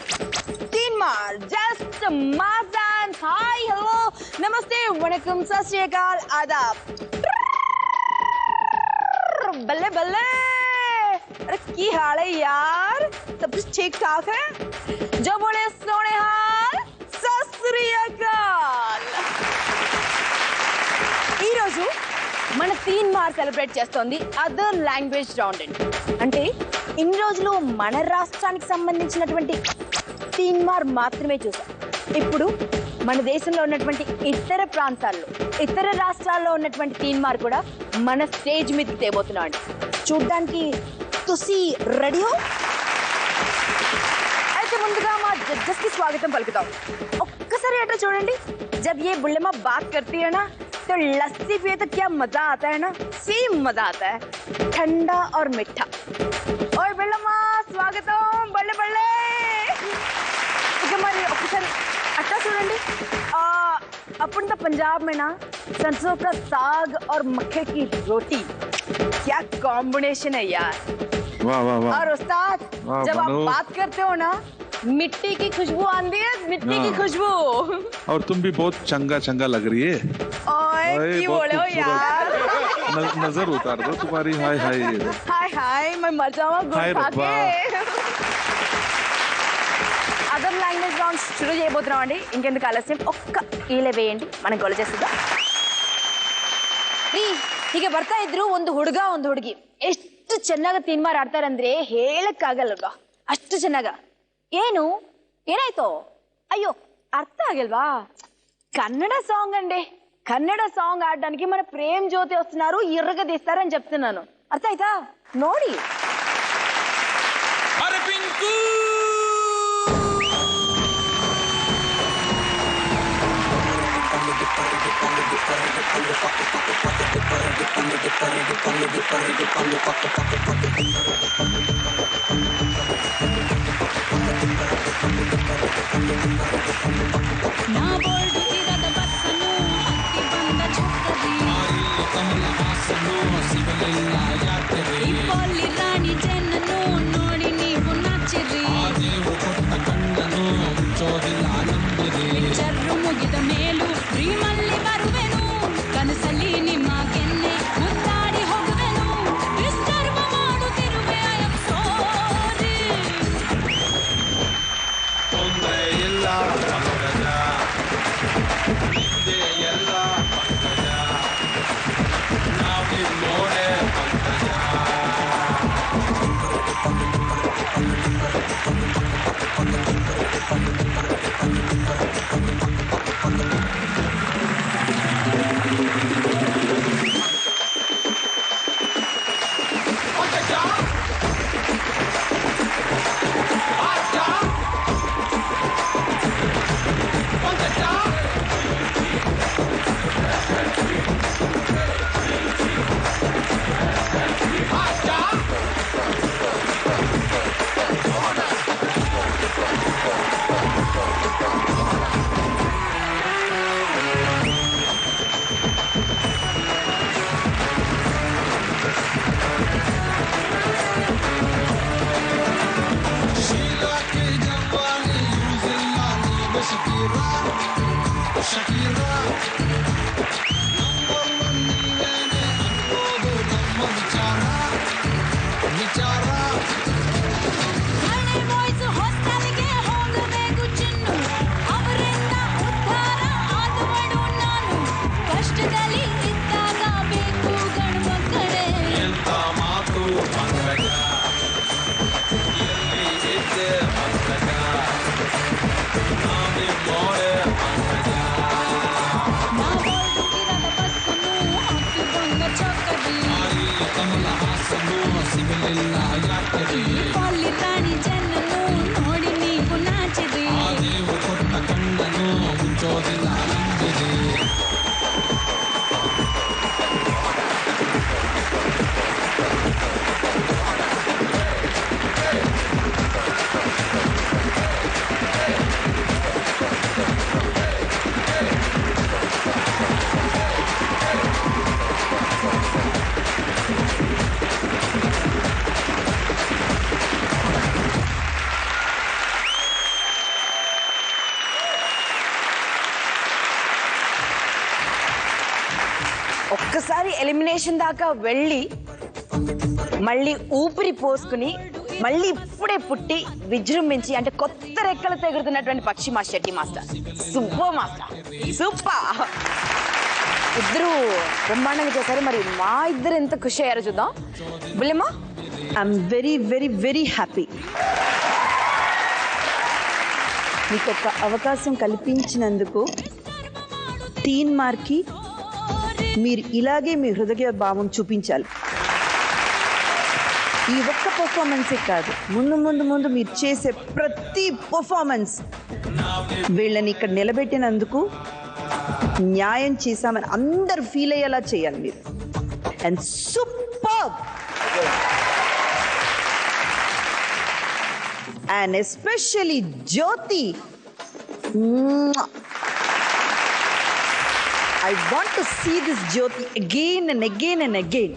Teenmar just माजान hi hello नमस्ते वणकम सत श्री अकाल आदाब बल्ले बल्ले अरे की हाल है यार सब कुछ ठीक ठाक है जो बोले सोने हाल सत श्री अकाल ఈ రోజు మన తీన్మార్ సెలబ్రేట్ చేస్తోంది అదర్ లాంగ్వేజ్ రౌండ్ అంటే ఇన్ని రోజులు మన రాష్ట్రానికి సంబంధించినటువంటి తీన్మార్ మాత్రమే చూసాం ఇప్పుడు మన దేశంలో ఉన్నటువంటి ఇతర ప్రాంతాల్లో ఇతర రాష్ట్రాల్లో ఉన్నటువంటి తీన్మార్ కూడా మన స్టేజ్ మీదకి తేబోతున్నాం అండి చూడ్డానికి తుసి రెడీ అయితే ముందుగా మా జడ్జెస్ కి స్వాగతం పలుకుతాం ఒక్కసారి అట్లా చూడండి జబ్ ఏ బుల్లెమ్మ బాత్ करती है ना तो लस्सी पिए तो क्या मजा आता है ना सेम मजा आता है ठंडा और मीठा और बुल्लम्मा स्वागतम बल्ले बल्ले इक మరి ఒకసారి అట్లా చూడండి अपन तो पंजाब में ना सरसों का साग और मक्के की रोटी क्या कॉम्बिनेशन है यार वाह वाह वाह और उस्ताद जब आप बात करते हो ना मिट्टी की खुशबू आती है मिट्टी की खुशबू और तुम भी बहुत चंगा चंगा लग रही है ओए की बोले हो यार नजर उतार दो तुम्हारी हाय हाय हाय हाय मैं मर जाऊंगा गुड़ खा के అదర్ లాంగ్వేజ్ రౌండ్ షురూ చేయబోతున్నాం అండి ఇంకెందుకు ఆలస్యం ఒక్క ఈలే వేయండి మనం గొల్ల చేస్తుందా ಹೀಗೆ ಬರ್ತಾ ಇದ್ರು ಒಂದು ಹುಡುಗ ಒಂದು ಹುಡುಗಿ ಎಷ್ಟು ಚೆನ್ನಾಗಿ ತೀನ್ಮಾರ್ ಆಡ್ತಾರಂದ್ರೆ ಹೇಳಕ್ಕಾಗಲ್ವಾ ಅಷ್ಟು ಚೆನ್ನಾಗ ಏನು ಏನಾಯ್ತು అయ్యో అర్థం ಆಗಲ್ವಾ కన్నడ సాంగ్ అండి కన్నడ సాంగ్ ఆడడానికి మన ప్రేమ్ జ్యోతి వస్తున్నారు ఇరగదీస్తారని చెప్తున్నాను అర్థం ఆಯ್ತಾ ನೋಡಿ నా బోర్డు ఇರದ బస్సను హత్తి బంద ಛತ್ರದಿ ಕಮಲ ಹಾಸನು ಶಿವಲಿಂಗ ಯಾತ್ರೆ ಇಪ್ಪಲ್ಲಿ ರಾಣಿ ಜನನು ನೋಡಿ ನೀವು ನಾಚಿರಿ ಆ ದೇವು ಕೊಟ್ಟ ಕಣ್ಣನು ಚೋದಿಲ್ಲ ನಂಬಿರಿ ಚರ್ರು ಮುಗಿದ ಮೇಲೂ ಶ್ರೀಮಲ್ಲಿ ಬರುವೆನು ಕನಸಲ್ಲಿ ನಿಮ್ಮ ಕೆನ್ನೆ ಮುತ್ತಾಡಿ ಹೋಗುವೆನು ವಿಸ್ತರ್ವ ಮಾಡುತ್ತಿರುವೆ ಐ ಆಮ್ ಸಾರಿ ತೊಂದರೆ ಇಲ್ಲ ಪಂಕಜ ನಿಂದೆ ಎಲ್ಲ ಪಂಕಜ ನಾವಿಲ್ಲೋಡೆ ಪಂಕಜ ఒక్కసారి ఎలిమినేషన్ దాకా వెళ్ళి మళ్ళీ ఊపిరి పోసుకుని మళ్ళీ ఇప్పుడే పుట్టి విజృంభించి అంటే కొత్త రెక్కలతో ఎగురుతున్నటువంటి పక్షి మా Shetty master. Super master, super. ఇద్దరు బ్రహ్మాండంగా చేశారు. మరి మా ఇద్దరు ఎంత ఖుషి అయ్యారో చూద్దాం. Bullemma, I'm very very very happy. మీకు ఒక అవకాశం కల్పించినందుకు తీన్ మార్కి మీరు ఇలాగే మీ హృదయ భావం చూపించాలి. ఈ ఒక్క పర్ఫార్మెన్సే కాదు, ముందు ముందు ముందు మీరు చేసే ప్రతి పర్ఫార్మెన్స్ వీళ్ళని ఇక్కడ నిలబెట్టినందుకు న్యాయం చేశామని అందరు ఫీల్ అయ్యేలా చేయాలి మీరు. And super. And especially Jyoti. I want to see this Jyoti again and again and again.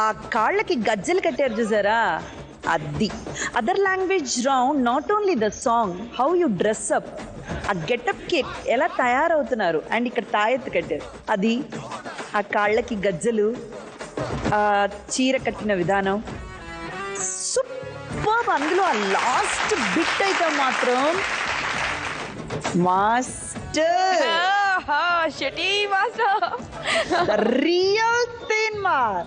ఆ కాళ్ళకి గజ్జలు కట్టారు చూసారా, అది other language round. Not only the song, how you dress up, ఆ గెటప్కి ఎలా తయారవుతున్నారు. అండ్ ఇక్కడ తాయెత్తు కట్టారు, అది ఆ కాళ్ళకి గజ్జలు, ఆ చీర కట్టిన విధానం సూపర్. అందులో ఆ లాస్ట్ బిట్ అయితే మాత్రం మాస్టర్, శెట్టి మాస్టర్, రియల్ తీన్ మార్.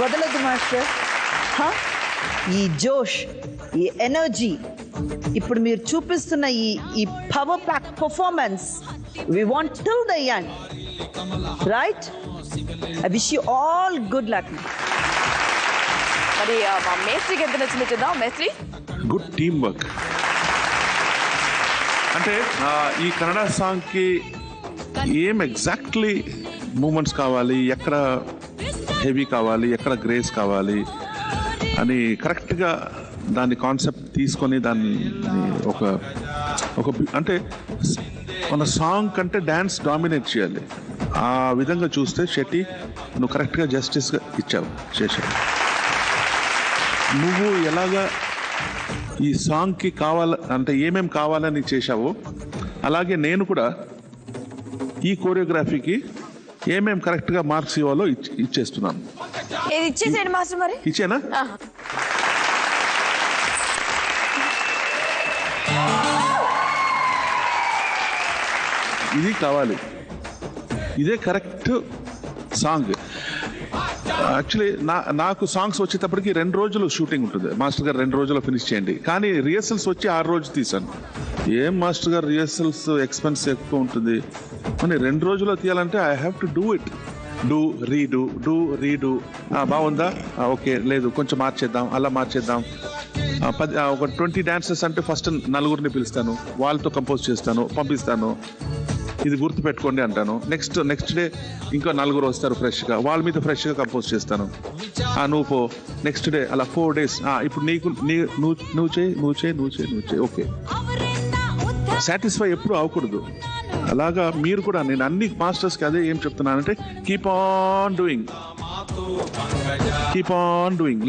వదలదు మాస్టర్. ఈ జోష్, ఈ ఎనర్జీ, ఇప్పుడు మీరు చూపిస్తున్న ఈ power pack performance we want till the end, right? I wish you all good luck. మరి మా మేస్త్రికి ఎంత నచ్చిందో చూద్దాం. మేస్త్రి, గుడ్ టీమ్ వర్క్. అంటే ఈ కన్నడ సాంగ్కి ఏం ఎగ్జాక్ట్లీ మూమెంట్స్ కావాలి, ఎక్కడ హెవీ కావాలి, ఎక్కడ గ్రేస్ కావాలి అని కరెక్ట్గా దాని కాన్సెప్ట్ తీసుకొని దాన్ని ఒక అంటే మన సాంగ్ కంటే డ్యాన్స్ డామినేట్ చేయాలి. ఆ విధంగా చూస్తే శెట్టి నువ్వు కరెక్ట్గా జస్టిస్గా ఇచ్చావు, చేశావు. నువ్వు ఎలాగా ఈ సాంగ్కి అంటే ఏమేం కావాలని చేశావో అలాగే నేను కూడా ఈ కోరియోగ్రఫీకి ఏమేం కరెక్ట్గా మార్క్స్ ఇవ్వాలో ఇచ్చేస్తున్నాను. ఇది ఇచ్చేసేయండి మాస్టర్. మరి ఇచ్చేనా? ఇది కావాలి, ఇదే కరెక్ట్ సాంగ్. యాక్చువల్లీ నాకు సాంగ్స్ వచ్చేటప్పటికి 2 రోజులు షూటింగ్ ఉంటుంది. మాస్టర్ గారు 2 రోజుల్లో ఫినిష్ చేయండి, కానీ రిహర్సల్స్ వచ్చి 6 రోజులు తీసాను. ఏం మాస్టర్ గారు రిహర్సల్స్ ఎక్స్పెన్స్ ఎక్కువ ఉంటుంది అని 2 రోజుల్లో తీయాలంటే I have to do it. Do redo. బాగుందా, ఓకే, లేదు కొంచెం మార్చేద్దాం, అలా మార్చేద్దాం. ఒక 20 డాన్సర్స్ అంటే ఫస్ట్ 4 పిలుస్తాను, వాళ్ళతో కంపోజ్ చేస్తాను, పంపిస్తాను. ఇది గుర్తు పెట్టుకోండి అంటాను. నెక్స్ట్ డే ఇంకో 4 వస్తారు ఫ్రెష్గా, వాళ్ళ మీద ఫ్రెష్గా కంపోజ్ చేస్తాను. నువ్వు పో, నెక్స్ట్ డే, అలా 4 days. ఇప్పుడు నువ్వు చేయి, ఓకే. సాటిస్ఫై ఎప్పుడు అవ్వకూడదు. అలాగా మీరు కూడా, నేను అన్ని మాస్టర్స్కి అదే ఏం చెప్తున్నానంటే కీప్ ఆన్ డూయింగ్.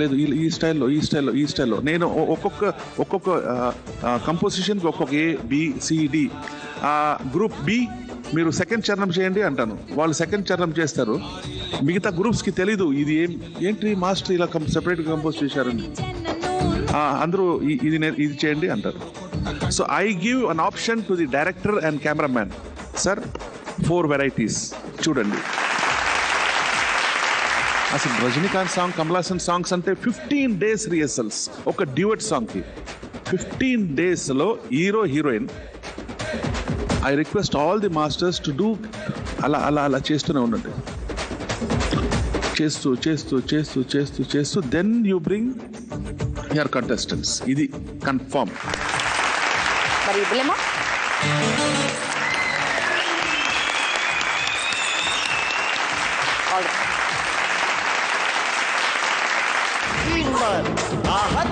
లేదు ఈ స్టైల్లో నేను ఒక్కొక్క కంపోజిషన్కి ఒక్కొక్క ABCD. గ్రూప్ బి మీరు సెకండ్ చరణం చేయండి అంటాను, వాళ్ళు సెకండ్ చరణం చేస్తారు. మిగతా గ్రూప్స్కి తెలీదు ఇది ఏంటి మాస్టర్ ఇలా సెపరేట్గా కంపోజ్ చేశారని. అందరూ ఇది చేయండి అంటారు. So I give an option to the director and cameraman. Sir 4 varieties చూడండి. అసలు రజనీకాంత్ సాంగ్, కమల్ హాసన్ సాంగ్స్ అంటే 15 days రిహర్సల్స్. ఒక డ్యూయట్ సాంగ్కి 15 daysలో hero heroine. I request all the masters to do అలా చేస్తూనే ఉండండి. చేస్తూ then you bring your contestants. ఇది కన్ఫర్మ్. మరి ఇవ్వలేమా? तीन बार आहत